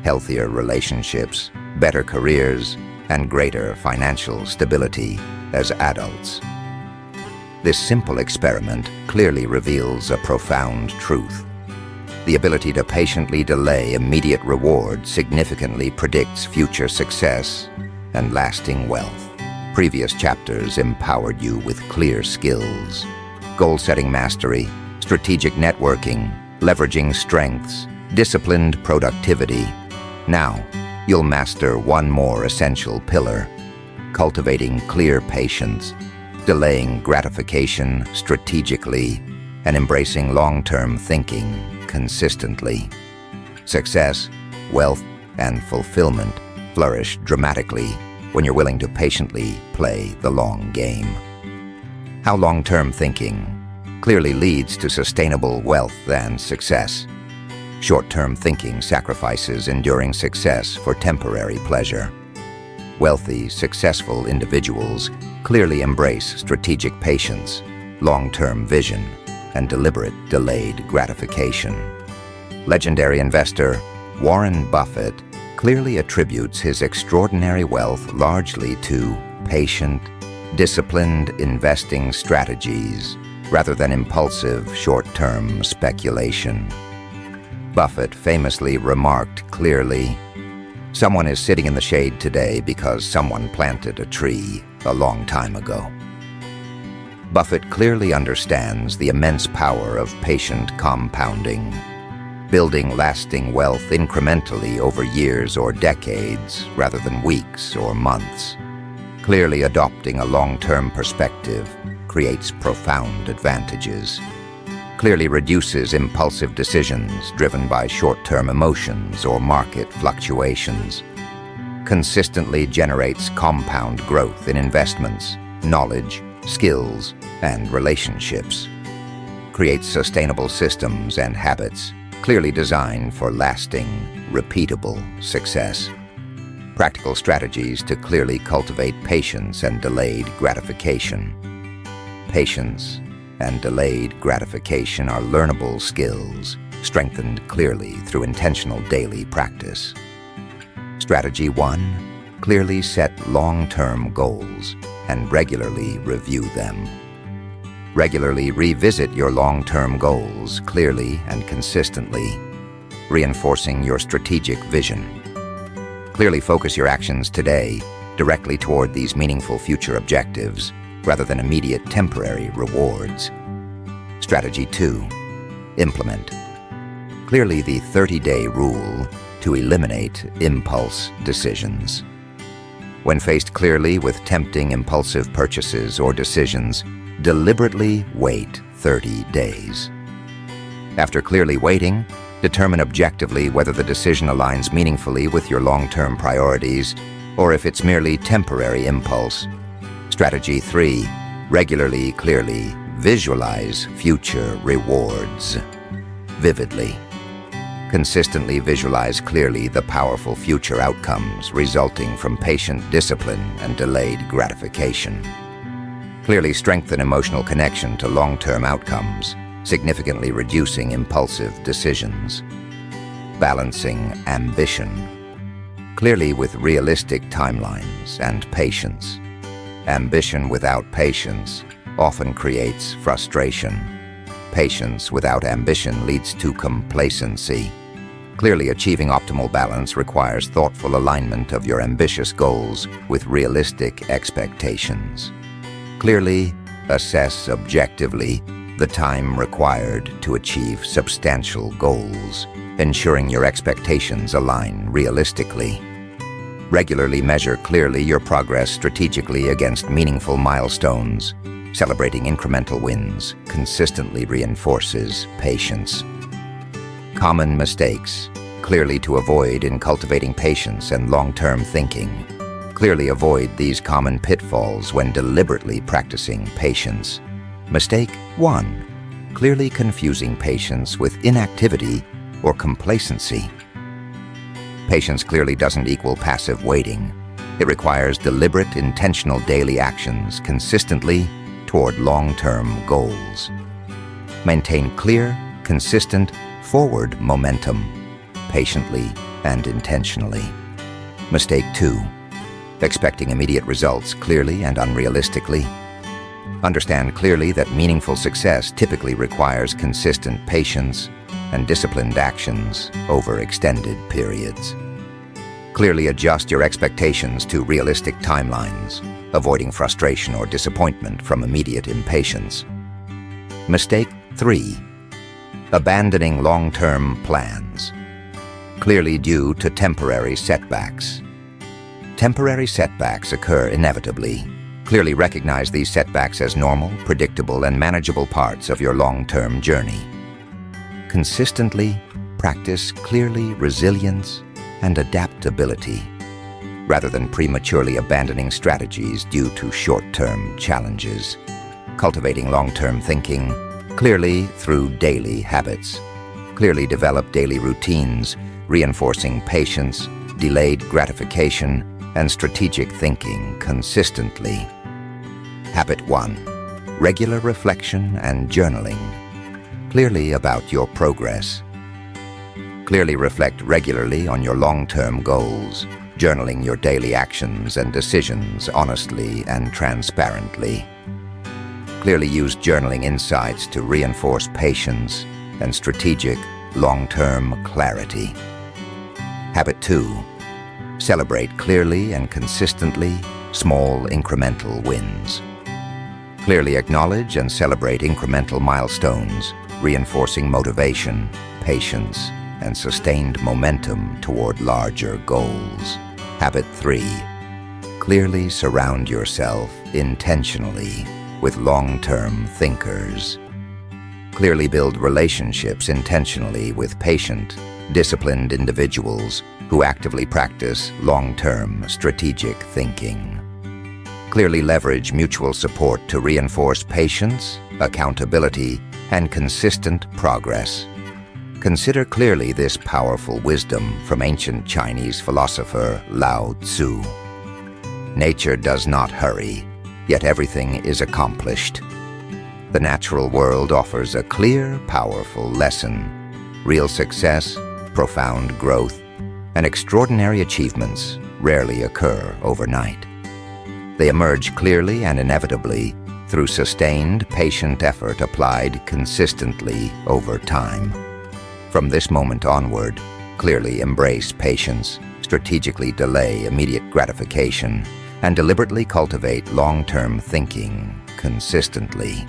S1: healthier relationships, better careers, and greater financial stability as adults. This simple experiment clearly reveals a profound truth. The ability to patiently delay immediate reward significantly predicts future success and lasting wealth. Previous chapters empowered you with clear skills: goal-setting mastery, strategic networking, leveraging strengths, disciplined productivity. Now, you'll master one more essential pillar: cultivating clear patience, delaying gratification strategically, and embracing long-term thinking consistently. Success, wealth, and fulfillment flourish dramatically when you're willing to patiently play the long game. How long-term thinking clearly leads to sustainable wealth and success. Short-term thinking sacrifices enduring success for temporary pleasure. Wealthy, successful individuals clearly embrace strategic patience, long-term vision, and deliberate delayed gratification. Legendary investor Warren Buffett clearly attributes his extraordinary wealth largely to patient, disciplined investing strategies rather than impulsive short-term speculation. Buffett famously remarked clearly, "Someone is sitting in the shade today because someone planted a tree a long time ago." Buffett clearly understands the immense power of patient compounding, building lasting wealth incrementally over years or decades rather than weeks or months. Clearly adopting a long-term perspective creates profound advantages. clearly reduces impulsive decisions driven by short-term emotions or market fluctuations. Consistently generates compound growth in investments, knowledge, skills, and relationships. Creates sustainable systems and habits, clearly designed for lasting, repeatable success. Practical strategies to clearly cultivate patience and delayed gratification. Patience and delayed gratification are learnable skills, strengthened clearly through intentional daily practice. Strategy 1. Clearly set long-term goals and regularly review them. Regularly revisit your long-term goals clearly and consistently, reinforcing your strategic vision. Clearly focus your actions today directly toward these meaningful future objectives rather than immediate temporary rewards. Strategy 2. Implement. Clearly the 30-day rule to eliminate impulse decisions. When faced clearly with tempting impulsive purchases or decisions, deliberately wait 30 days. After clearly waiting, determine objectively whether the decision aligns meaningfully with your long-term priorities or if it's merely temporary impulse. Strategy 3. Regularly, clearly visualize future rewards. Vividly. Consistently visualize clearly the powerful future outcomes resulting from patient discipline and delayed gratification. Clearly strengthen emotional connection to long-term outcomes, significantly reducing impulsive decisions. Balancing ambition. Clearly with realistic timelines and patience. Ambition without patience often creates frustration. Patience without ambition leads to complacency. Clearly achieving optimal balance requires thoughtful alignment of your ambitious goals with realistic expectations. Clearly assess objectively the time required to achieve substantial goals, ensuring your expectations align realistically. Regularly measure clearly your progress strategically against meaningful milestones. Celebrating incremental wins consistently reinforces patience. Common mistakes, clearly to avoid in cultivating patience and long-term thinking. Clearly avoid these common pitfalls when deliberately practicing patience. Mistake 1. Clearly confusing patience with inactivity or complacency. Patience clearly doesn't equal passive waiting. It requires deliberate, intentional daily actions consistently toward long-term goals. Maintain clear, consistent, forward momentum, patiently and intentionally. Mistake 2. Expecting immediate results clearly and unrealistically. Understand clearly that meaningful success typically requires consistent patience and disciplined actions over extended periods. Clearly adjust your expectations to realistic timelines, avoiding frustration or disappointment from immediate impatience. Mistake 3. Abandoning long-term plans, clearly due to temporary setbacks. Temporary setbacks occur inevitably. Clearly recognize these setbacks as normal, predictable, and manageable parts of your long-term journey. Consistently practice clearly resilience and adaptability, rather than prematurely abandoning strategies due to short-term challenges. Cultivating long-term thinking clearly through daily habits. Clearly develop daily routines, reinforcing patience, delayed gratification, and strategic thinking consistently. Habit 1. Regular reflection and journaling. Clearly about your progress. Clearly reflect regularly on your long-term goals, journaling your daily actions and decisions honestly and transparently. Clearly use journaling insights to reinforce patience and strategic, long-term clarity. Habit 2. Celebrate clearly and consistently small incremental wins. Clearly acknowledge and celebrate incremental milestones, reinforcing motivation, patience, and sustained momentum toward larger goals. Habit 3. Clearly surround yourself intentionally with long-term thinkers. Clearly build relationships intentionally with patient, disciplined individuals who actively practice long-term strategic thinking. Clearly leverage mutual support to reinforce patience, accountability, and consistent progress. Consider clearly this powerful wisdom from ancient Chinese philosopher Lao Tzu. Nature does not hurry, yet everything is accomplished. The natural world offers a clear, powerful lesson. Real success, profound growth, and extraordinary achievements rarely occur overnight. They emerge clearly and inevitably through sustained, patient effort applied consistently over time. From this moment onward, clearly embrace patience, strategically delay immediate gratification, and deliberately cultivate long-term thinking consistently.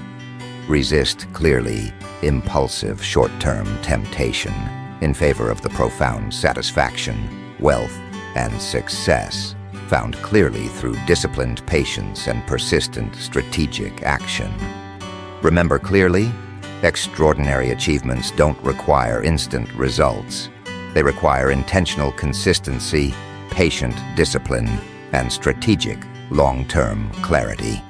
S1: Resist clearly impulsive short-term temptation in favor of the profound satisfaction, wealth, and success found clearly through disciplined patience and persistent strategic action. Remember clearly, extraordinary achievements don't require instant results. They require intentional consistency, patient discipline, and strategic long-term clarity.